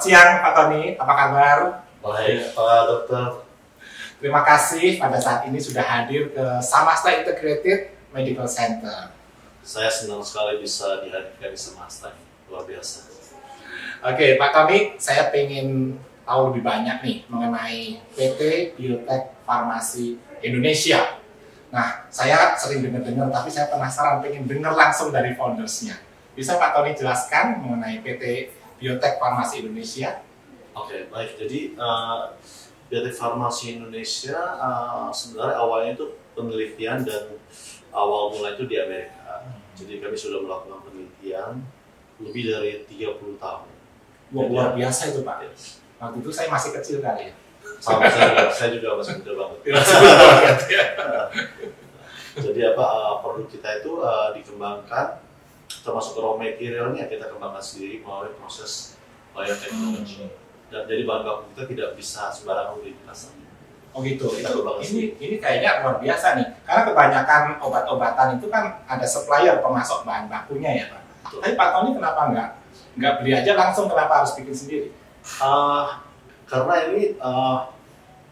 siang Pak Tony, apa kabar? Baik, Pak Dokter. Terima kasih pada saat ini sudah hadir ke Samasta Integrated Medical Center. Saya senang sekali bisa dihadirkan di Samasta, luar biasa. Oke, Pak Tony, saya pengen tahu lebih banyak nih mengenai PT Biotech Farmasi Indonesia. Nah, saya sering dengar-dengar, tapi saya penasaran, pengen dengar langsung dari foundersnya. Bisa Pak Tony jelaskan mengenai PT Biotech Farmasi Indonesia? Oke, baik. Jadi Biotech Farmasi Indonesia sebenarnya awalnya itu penelitian dan awal mulai itu di Amerika. Jadi kami sudah melakukan penelitian lebih dari 30 tahun. Luar biasa itu Pak. Waktu itu saya masih kecil kali ya. Sama saya juga masih muda banget. Jadi produk kita itu dikembangkan, termasuk raw materialnya kita kembangkan sendiri melalui proses bioteknologi. Dan jadi bahan baku kita tidak bisa sembarangan beli di pasar. Oh gitu. Kita Ini kayaknya luar biasa nih. Karena kebanyakan obat-obatan itu kan ada supplier pemasok bahan bakunya ya Pak. Betul. Tapi Pak Tony kenapa nggak beli aja langsung, kenapa harus bikin sendiri? Karena ini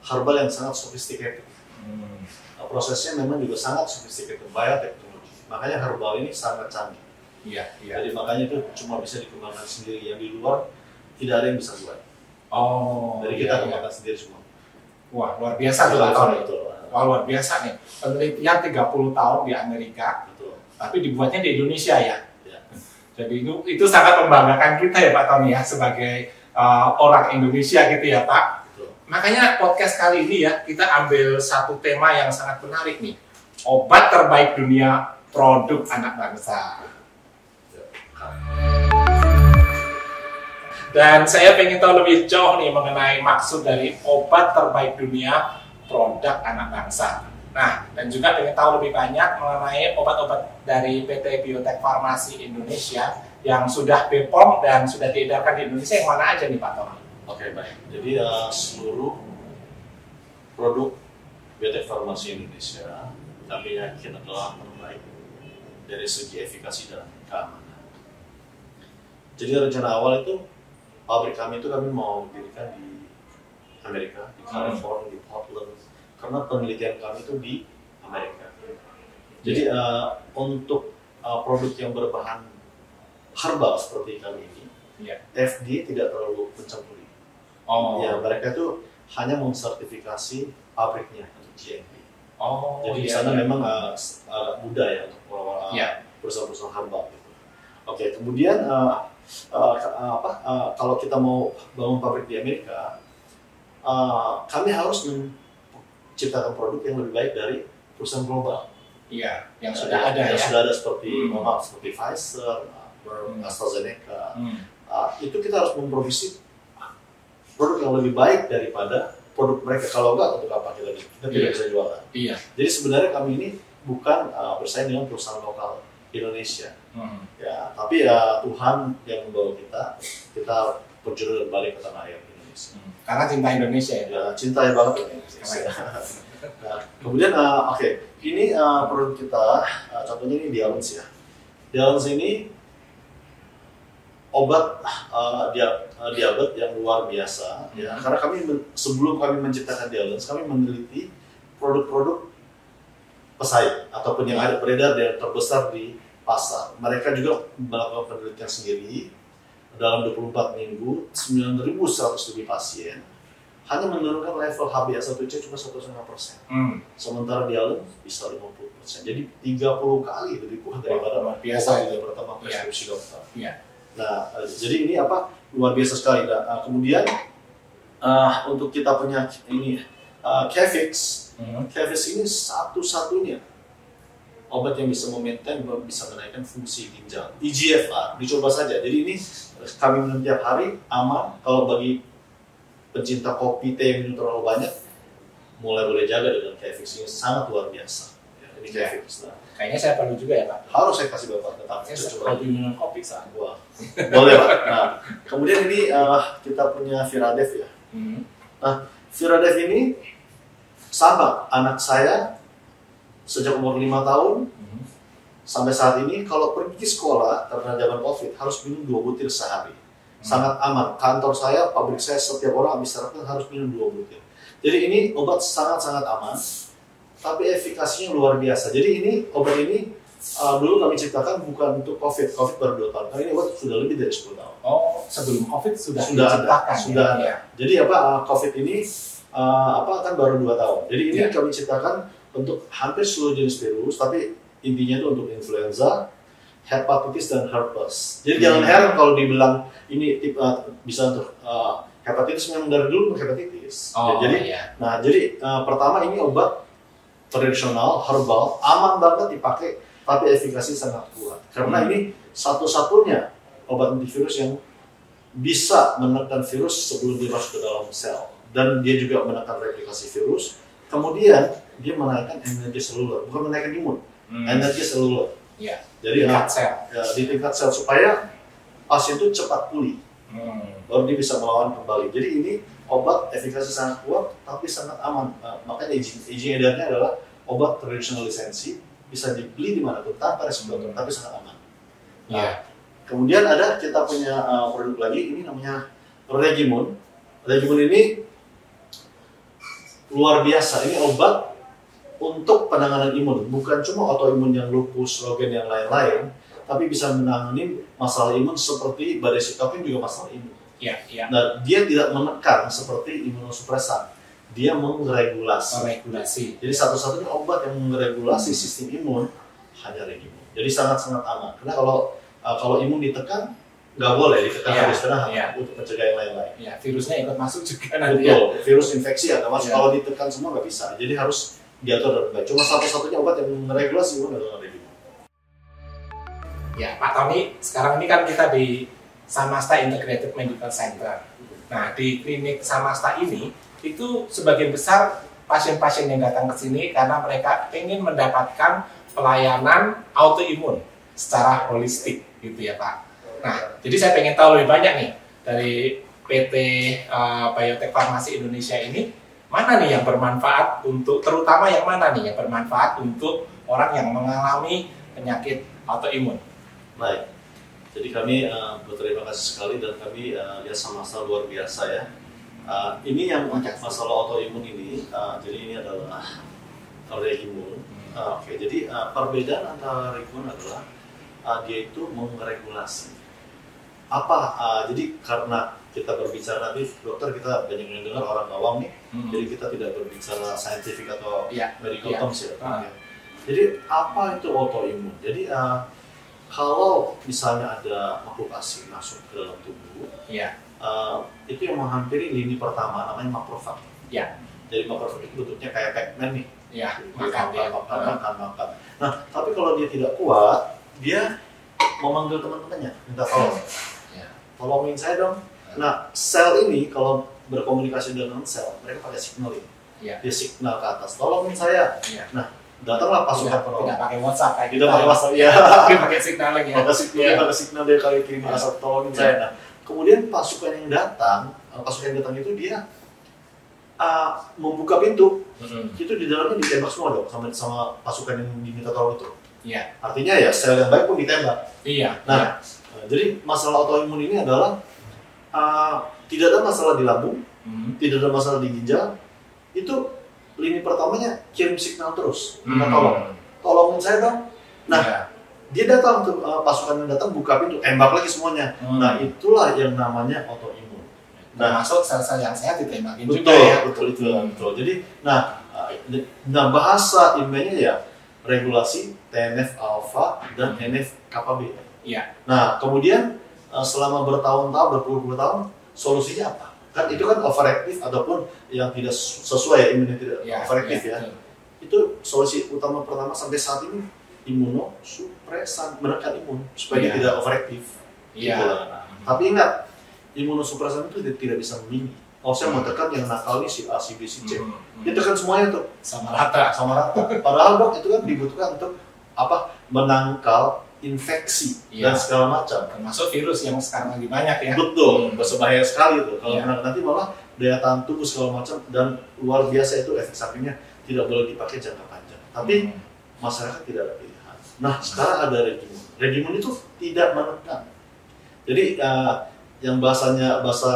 herbal yang sangat sophisticated. Prosesnya memang juga sangat sophisticated, bioteknologi. Makanya herbal ini sangat canggih. Iya. Jadi makanya itu cuma bisa dikembangkan sendiri. Yang di luar tidak ada yang bisa buat. Oh. Jadi kita kembangkan sendiri semua. Wah, luar biasa tuh Pak Tony. Betul. Wah, luar biasa nih. Penelitian 30 tahun di Amerika, Betul. tapi dibuatnya di Indonesia ya. Ya. Jadi itu sangat membanggakan kita ya Pak Tony ya, sebagai orang Indonesia gitu ya Pak. Betul. Makanya podcast kali ini ya, kita ambil satu tema yang sangat menarik nih. Obat terbaik dunia, produk anak bangsa. Dan saya pengen tahu lebih jauh nih mengenai maksud dari obat terbaik dunia, produk anak bangsa. Nah, dan juga pengen tahu lebih banyak mengenai obat-obat dari PT Biotech Farmasi Indonesia yang sudah BPOM dan sudah diedarkan di Indonesia, yang mana aja nih Pak Tony? Oke, baik. Jadi seluruh produk Biotech Farmasi Indonesia kami yakin adalah terbaik dari segi efikasi dan keamanan. Jadi rencana awal itu pabrik kami itu kami mau dirikan di Amerika, di California, di Portland, karena penelitian kami itu di Amerika. Jadi untuk produk yang berbahan herbal seperti kami ini, FDA tidak terlalu mencampuri. Ya, mereka itu hanya mensertifikasi pabriknya untuk GMP. Jadi di sana memang agak mudah ya untuk perusahaan-perusahaan herbal gitu. Oke, kemudian kalau kita mau bangun pabrik di Amerika, kami harus menciptakan produk yang lebih baik dari perusahaan global. Iya, yang sudah ada yang ya. sudah ada seperti seperti Pfizer, AstraZeneca. Itu kita harus memproduksi produk yang lebih baik daripada produk mereka. Kalau enggak, untuk apa kita tidak bisa jualan. Iya. Jadi sebenarnya kami ini bukan bersaing dengan perusahaan lokal Indonesia. Ya, tapi ya Tuhan yang membawa kita berjodoh balik ke tanah air Indonesia. Karena cinta Indonesia ya. Ya, cinta ya banget Indonesia. Nah, kemudian ini produk kita, contohnya ini Dialens ya. Dialens ini obat diabetes yang luar biasa ya. Karena sebelum kami menciptakan Dialens, kami meneliti produk-produk pesaing ataupun yang ada beredar dan terbesar di pasar. Mereka juga melakukan penelitian sendiri dalam 24 minggu, 9.100 lebih pasien hanya menurunkan level HbA1c cuma 1,5%. Sementara Dialens bisa 50%. Jadi 30 kali lebih kuat daripada biasa itu pertama preskripsi dokter. Iya. Nah, jadi ini luar biasa sekali. Nah, kemudian untuk kita punya ini Kefix. Kefix ini satu-satunya obat yang bisa memaintain, bisa menaikkan fungsi ginjal. EGFR, dicoba saja. Jadi ini kami minum tiap hari, aman. Kalau bagi pencinta kopi, teh, minum terlalu banyak, mulai boleh jaga dengan Kefix ini sangat luar biasa. Ya, ini Kefix. Nah, kayaknya saya perlu juga ya Pak. Harus saya kasih Bapak, tetapi saya hobi minum kopi saat gua. Boleh Pak. Nah, kemudian ini kita punya Viradev ya. Nah, Viradev ini sama anak saya sejak umur 5 tahun sampai saat ini kalau pergi ke sekolah karena zaman COVID harus minum 2 butir sehari. sangat aman. Kantor saya, pabrik saya, setiap orang habis sarapan harus minum 2 butir. Jadi ini obat sangat-sangat aman, tapi efikasinya luar biasa. Jadi ini obat ini dulu kami ciptakan bukan untuk COVID baru 2 tahun. Karena ini obat sudah lebih dari 10 tahun. Oh, sebelum COVID sudah diciptakan. Sudah ada. Ya. Jadi COVID ini kan baru 2 tahun. Jadi ini kami ciptakan untuk hampir seluruh jenis virus, tapi intinya itu untuk influenza, hepatitis dan herpes. Jadi jangan heran kalau dibilang ini bisa untuk hepatitis, memang dari dulu untuk hepatitis. Jadi pertama ini obat tradisional, herbal, aman banget dipakai, tapi efikasi sangat kuat. Karena ini satu-satunya obat antivirus yang bisa menekan virus sebelum dia masuk ke dalam sel. Dan dia juga menekan replikasi virus. Kemudian dia menaikkan energi seluler, bukan menaikkan imun, energi seluler. Ya, jadi di tingkat sel supaya pasien itu cepat pulih, baru dia bisa melawan kembali. Jadi ini obat efikasi sangat kuat, tapi sangat aman. Makanya izin edarnya adalah obat tradisional lisensi, bisa dibeli dimanapun tanpa resep dokter, tapi sangat aman. Kemudian kita punya produk lagi, ini namanya Regimun. Regimun ini luar biasa. Ini obat untuk penanganan imun, bukan cuma autoimun yang lupus, Sjögren yang lain-lain, tapi bisa menangani masalah imun seperti badai sitokin juga masalah imun. Nah, dia tidak menekan seperti imunosupresan, dia meregulasi. Jadi satu-satunya obat yang meregulasi sistem imun hanya Regimun. Jadi sangat-sangat aman. Karena kalau imun ditekan, nggak boleh ditekan habis untuk mencegah yang lain-lain. Virusnya ikut masuk juga nanti. Betul, virus infeksi akan masuk. Kalau ditekan semua nggak bisa. Jadi harus diatur dengan baik. Cuma satu-satunya obat yang meregulasi imun adalah Regimun. Ya, Pak Tony, sekarang ini kan kita di Samasta Integrated Medical Center. Nah, di klinik Samasta ini, itu sebagian besar pasien-pasien yang datang ke sini karena mereka ingin mendapatkan pelayanan autoimun secara holistik, gitu ya Pak. Nah, jadi saya pengen tahu lebih banyak nih dari PT Biotech Farmasi Indonesia ini, mana nih yang bermanfaat untuk, terutama yang mana nih yang bermanfaat untuk orang yang mengalami penyakit autoimun? Baik, jadi kami berterima kasih sekali dan kami sama-sama luar biasa ya. Ini yang untuk masalah autoimun ini, jadi ini adalah Regimun. Jadi perbedaan antara Regimun adalah dia itu meregulasi. Jadi karena kita berbicara nanti dokter, kita banyak yang dengar orang awam nih, jadi kita tidak berbicara saintifik atau medical terms ya. Jadi apa itu autoimun? Jadi kalau misalnya ada makhluk asing masuk ke dalam tubuh, itu yang menghampiri lini pertama namanya makrofag. Jadi makrofag itu bentuknya kayak Pac-Man nih, makan. Nah, tapi kalau dia tidak kuat, dia memanggil teman-temannya, minta tolong. Tolongin saya dong. Nah, sel ini kalau berkomunikasi dengan sel, mereka pakai signaling. Dia signal ke atas, tolongin saya. Nah, datanglah pasukan penolong. Tidak pakai WhatsApp kayak kita. Tidak pakai WhatsApp, pakai signaling ya. Pakai signal dia kali kirim asal tolongin saya. Nah, kemudian pasukan yang datang itu dia membuka pintu. Itu di dalamnya ditembak semua dong sama pasukan yang diminta tolong itu. Artinya ya sel yang baik pun ditembak. Nah, jadi masalah autoimun ini adalah tidak ada masalah di lambung, tidak ada masalah di ginjal. Itu lini pertamanya kirim signal terus, minta tolongin saya dong. Nah, dia datang tuh, pasukan yang datang buka pintu, tembak lagi semuanya. Nah, itulah yang namanya autoimun. Nah, masuk sel-sel yang sehat ditembakin juga ya. Betul. Jadi, nah bahasa ilmiahnya ya regulasi TNF alpha dan NF kappa B. Nah, kemudian selama bertahun-tahun, berpuluh-puluh tahun, solusinya apa? Kan itu kan overactive ataupun yang tidak sesuai ya, imunnya tidak overactive ya. Itu solusi utama pertama sampai saat ini, imunosupresan, menekan imun supaya dia tidak overactive. Tapi ingat, imunosupresan itu tidak bisa memilih. Kalau saya mau tekan yang nakal nih si A, si B, si C, dia tekan semuanya tuh sama rata. Padahal dok itu kan dibutuhkan untuk menangkal infeksi dan segala macam. Termasuk virus yang sekarang lagi banyak ya. Betul, berbahaya sekali tuh. Kalau nanti malah daya tahan tubuh segala macam, dan luar biasa itu efek sampingnya tidak boleh dipakai jangka panjang. Tapi masyarakat tidak ada pilihan. Nah, sekarang ada Regimun. Regimun itu tidak menekan. Jadi yang bahasa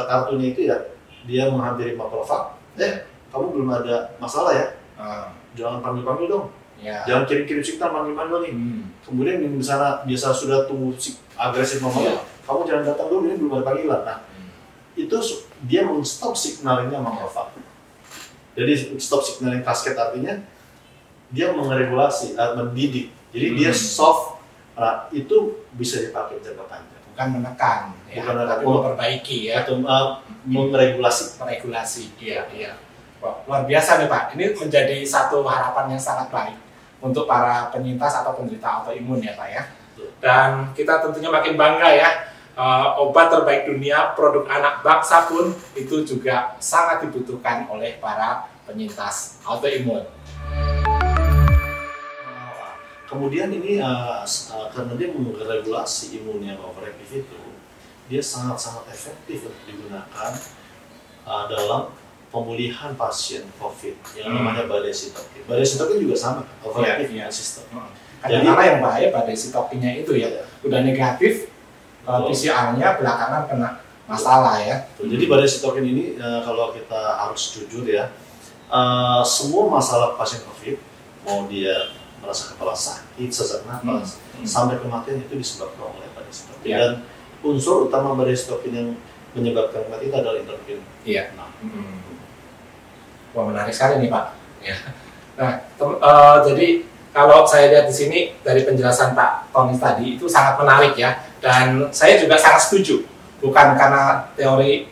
kartunya itu ya, dia menghampiri Pak Profak, kamu belum ada masalah ya? Jangan panggil-panggil dong. Ya. Jangan kirim-kirim signal manggil-manggil nih. Kemudian di sana biasa sudah tunggu agresif memanggil, kamu jangan datang dulu, ini belum ada panggilan. Nah, itu dia men-stop signalnya Profak. Jadi stop signaling kasket artinya dia mengeregulasi, mendidik. Jadi dia soft. Nah, itu bisa dipakai jangka panjang. Bukan menekan, tapi memperbaiki ya. Atau meregulasi. Iya. Wah, luar biasa nih Pak. Ini menjadi satu harapan yang sangat baik untuk para penyintas atau penderita autoimun ya Pak ya. Dan kita tentunya makin bangga ya, obat terbaik dunia, produk anak bangsa pun itu juga sangat dibutuhkan oleh para penyintas autoimun. Kemudian ini karena dia meregulasi imunnya overactive itu, dia sangat-sangat efektif untuk digunakan dalam pemulihan pasien COVID yang namanya badai sitokin. Badai sitokin juga sama, overactive immune system. Kadang-kadang yang bahaya badai sitokinnya itu ya, udah negatif, PCR-nya belakangan kena masalah ya. Jadi badai sitokin ini kalau kita harus jujur ya, semua masalah pasien COVID, mau dia merasa kepala sakit, sesak napas, sampai kematian itu disebabkan oleh badai sitokin. Dan unsur utama badai sitokin yang menyebabkan kematian itu adalah interleukin. Wah, menarik sekali nih Pak. Ya. Nah, jadi kalau saya lihat di sini dari penjelasan Pak Tony tadi itu sangat menarik ya, dan saya juga sangat setuju. Bukan karena teori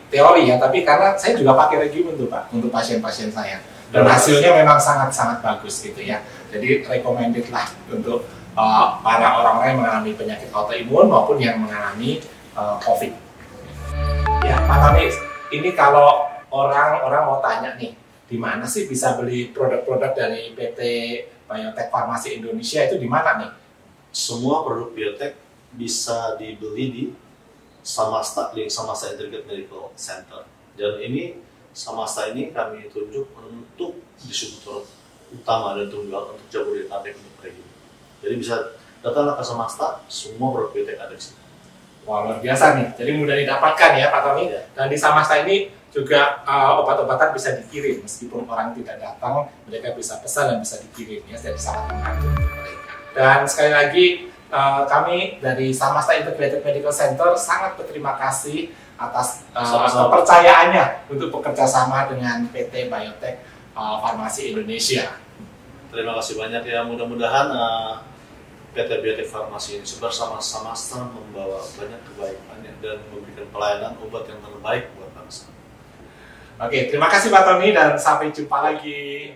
ya, tapi karena saya juga pakai regimen tuh Pak untuk pasien-pasien saya. Dan hasilnya memang sangat-sangat bagus gitu ya. Jadi recommended lah untuk para orang-orang yang mengalami penyakit autoimun maupun yang mengalami COVID. Ya Pak Tony, ini kalau orang-orang mau tanya nih, di mana sih bisa beli produk-produk dari PT Biotech Farmasi Indonesia itu di mana nih? Semua produk biotech bisa dibeli di Samasta, link Samasta Integrated Medical Center. Dan ini Samasta ini kami tunjuk untuk distributor utama dan tunggal untuk Jabodetabek untuk region. Jadi bisa datanglah ke Samasta, semua produk biotech ada di sini. Wah, luar biasa nih. Jadi mudah didapatkan ya Pak Tony. Dan di Samasta ini juga obat-obatan bisa dikirim meskipun orang tidak datang, mereka bisa pesan dan bisa dikirim ya, jadi sangat membantu untuk mereka. Dan sekali lagi kami dari Samasta Integrated Medical Center sangat berterima kasih atas kepercayaannya untuk bekerja sama dengan PT Biotech Farmasi Indonesia. Terima kasih banyak ya, mudah-mudahan PT Biotech Farmasi ini bersama-sama membawa banyak kebaikan dan memberikan pelayanan obat yang terbaik buat bangsa. Oke, terima kasih Pak Tony dan sampai jumpa lagi.